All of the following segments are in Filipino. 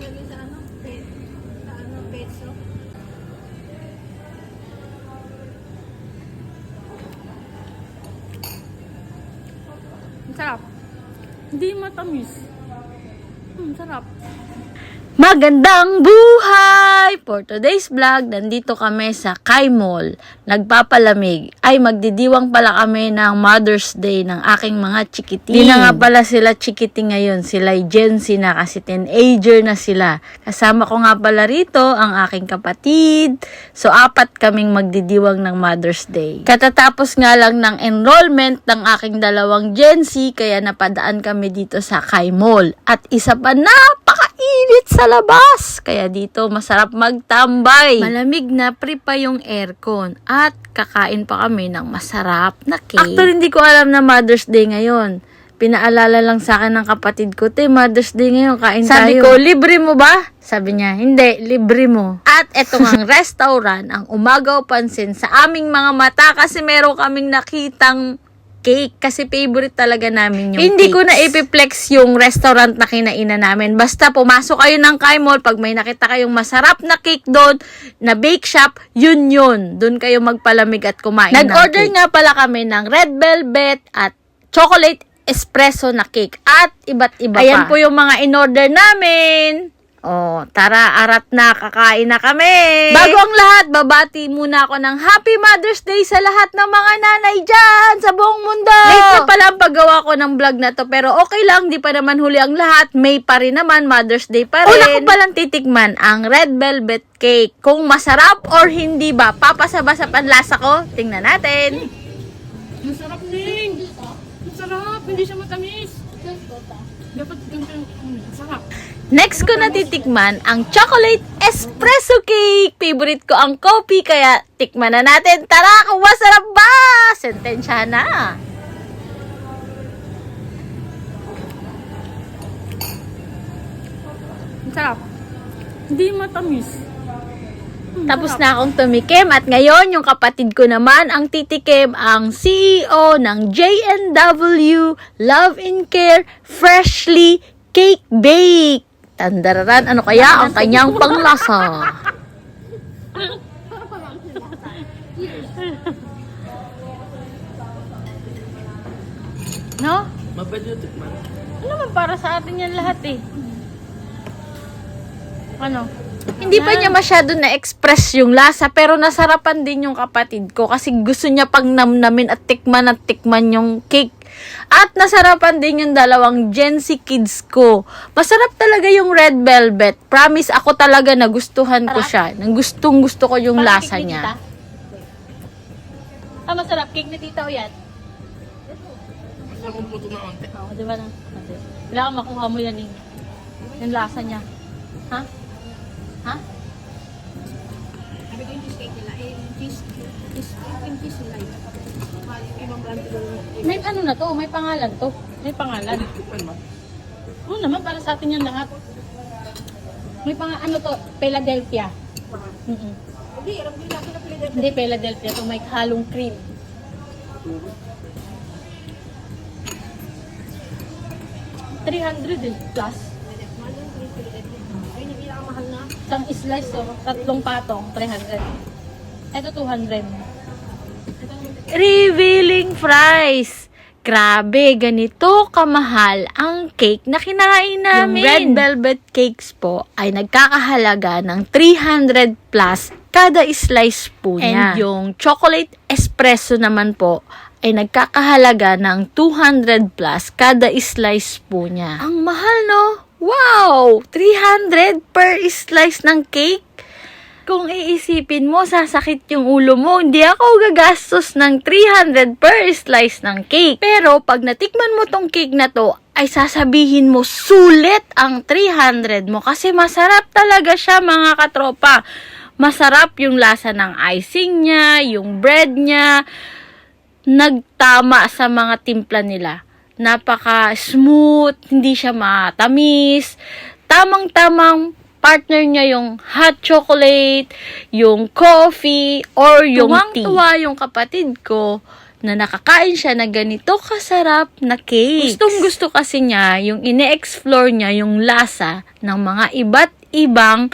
kami sa ano, peso. Ang sarap. Hindi matamis. Sarap. Magandang buhay! For today's vlog, nandito kami sa Kai Mall. Nagpapalamig. Ay, magdidiwang pala kami ng Mother's Day ng aking mga chikiting. Di na nga pala sila chikiting ngayon. Sila'y Gen Z na kasi teenager na sila. Kasama ko nga pala rito ang aking kapatid. So, 4 kaming magdidiwang ng Mother's Day. Katatapos nga lang ng enrollment ng aking 2 Gen Z, kaya napadaan kami dito sa Kai Mall. At isa pa, napakainit sa labas. Kaya dito masarap magtambay. Malamig na pre pa yung aircon. At kakain pa kami ng masarap na cake. Actually, hindi ko alam na Mother's Day ngayon. Pinaalala lang sa akin ng kapatid ko, Mother's Day ngayon, kain tayo. Sabi ko, libre mo ba? Sabi niya, hindi, libre mo. At eto ngang restaurant, ang umagaw pansin sa aming mga mata kasi meron kaming nakitang cake. Kasi favorite talaga namin yung hindi cakes. Ko na ipiplex yung restaurant na kinainan namin. Basta pumasok kayo ng Kai Mall, pag may nakita kayong masarap na cake doon, na bake shop, yun. Doon kayo magpalamig at kumain ng cake. Nag-order nga pala kami ng red velvet at chocolate espresso na cake. At iba't iba pa. Ayan po yung mga in-order namin. Oh, tara, arat na, kakain na kami. Bago ang lahat, babati muna ako ng Happy Mother's Day sa lahat ng mga nanay dyan sa buong mundo. Late na pala ang paggawa ko ng vlog na to, pero okay lang, di pa naman huli ang lahat. May pa rin naman, Mother's Day pa rin. Una ko palang titikman ang red velvet cake. Kung masarap or hindi ba, papasaba sa panlasa ko. Tingnan natin. Masarap, Ning. Masarap. Hindi siya matamis. Dapat ganito yung masarap. Next ko na titikman ang chocolate espresso cake. Favorite ko ang coffee, kaya tikman na natin. Tara, kung masarap ba? Sentensya na. Masarap. Hindi matamis. Tapos na akong tumikim at ngayon yung kapatid ko naman ang titikim, ang CEO ng JNW Love and Care Freshly Cake Bake. Tandararan, ano kaya ang kanyang panglasa? No? Mabadutik man. Ano naman para sa atin yan lahat eh. Ano? Hindi pa niya masyado na-express yung lasa, pero nasarapan din yung kapatid ko kasi gusto niya pang namnamin at tikman yung cake. At nasarapan din yung 2 Gen Z kids ko. Masarap talaga yung red velvet. Promise, ako talaga nagustuhan ko siya. Gustong gusto ko yung Parang lasa cake ni niya. tita. Masarap. Cake ni tita o yan? Gusto kong puto na onte. Oo, di ba na? Kailangan makuha mo yan eh. Yung lasa niya. Ha? Ha? Sabi ko yung cheesecake nila, yung cheese nila yun. Ibang brand ko. May ano na to? May pangalan to? May pangalan. Tikman mo. Oo naman, para sa atin yan lahat. May ano to? Philadelphia. Hindi, alam ko yung lasa na Philadelphia. Hindi Philadelphia. To may halong cream. $300 plus. Mahal yung Philadelphia. Ayun yung pinakamahal na. Isang slice to, 3 patong, 300. Ito 200. Revealing fries. Grabe, ganito kamahal ang cake na kinain namin. Yung red velvet cakes po ay nagkakahalaga ng 300 plus kada slice po niya. And yung chocolate espresso naman po ay nagkakahalaga ng 200 plus kada slice po niya. Ang mahal, no? Wow! 300 per slice ng cake? Kung iisipin mo, sasakit yung ulo mo. Hindi ako gagastos ng 300 per slice ng cake. Pero pag natikman mo tong cake na to, ay sasabihin mo, sulit ang 300 mo. Kasi masarap talaga siya, mga katropa. Masarap yung lasa ng icing niya, yung bread niya. Nagtama sa mga timpla nila. Napaka-smooth, hindi siya matamis. Tamang-tamang partner niya yung hot chocolate, yung coffee, or yung tea. Tuwang-tuwa yung kapatid ko na nakakain siya na ganito kasarap na cake. Gustong gusto kasi niya yung ine-explore niya yung lasa ng mga iba't ibang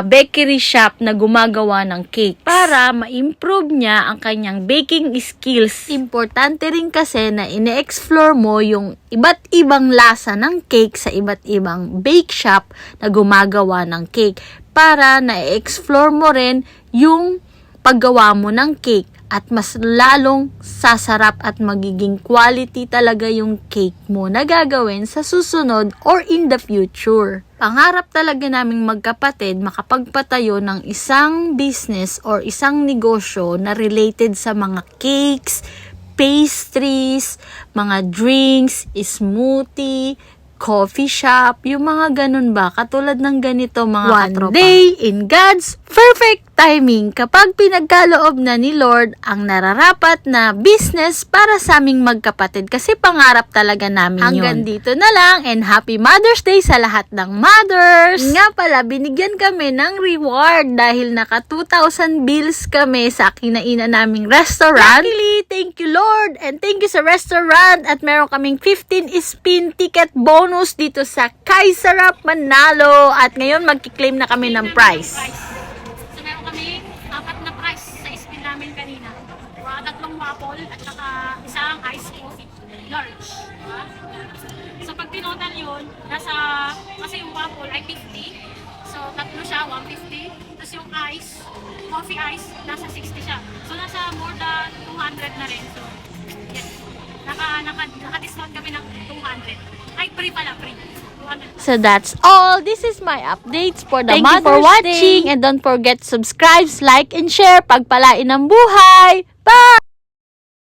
bakery shop na gumagawa ng cake para ma-improve niya ang kanyang baking skills. Importante rin kasi na ine-explore mo yung iba't ibang lasa ng cake sa iba't ibang bake shop na gumagawa ng cake para na-explore mo rin yung paggawa mo ng cake at mas lalong sasarap at magiging quality talaga yung cake mo na gagawin sa susunod or in the future. Pangarap talaga naming magkapatid makapagpatayo ng isang business or isang negosyo na related sa mga cakes, pastries, mga drinks, smoothie, coffee shop, yung mga ganun ba? Katulad ng ganito mga katropa. One day, in God's perfect timing, kapag pinagkaloob na ni Lord ang nararapat na business para sa aming magkapatid. Kasi pangarap talaga namin yun. Hanggang dito na lang and Happy Mother's Day sa lahat ng mothers! Nga pala, binigyan kami ng reward dahil naka 2,000 bills kami sa kinainan naming restaurant. Luckily, thank you Lord and thank you sa restaurant at meron kaming 15 spin ticket bonus dito sa Kaisarap Manalo at ngayon magkiklaim na kami ng prize. So, meron kami 4 na prize sa spin namin kanina. 3 waffle at saka isang iced coffee. Large. So, pag tinotal yun, kasi yung waffle ay 50. So, 3 siya, 150. Tapos yung coffee ice, nasa 60 siya. So, nasa more than 200 na rin. So, yes. Naka-discount kami ng 200. Ay, free pala, free. 200. So that's all. This is my updates for the Thank you for Mother's Day. And don't forget to subscribe, like, and share. Pagpalain ng buhay. Bye!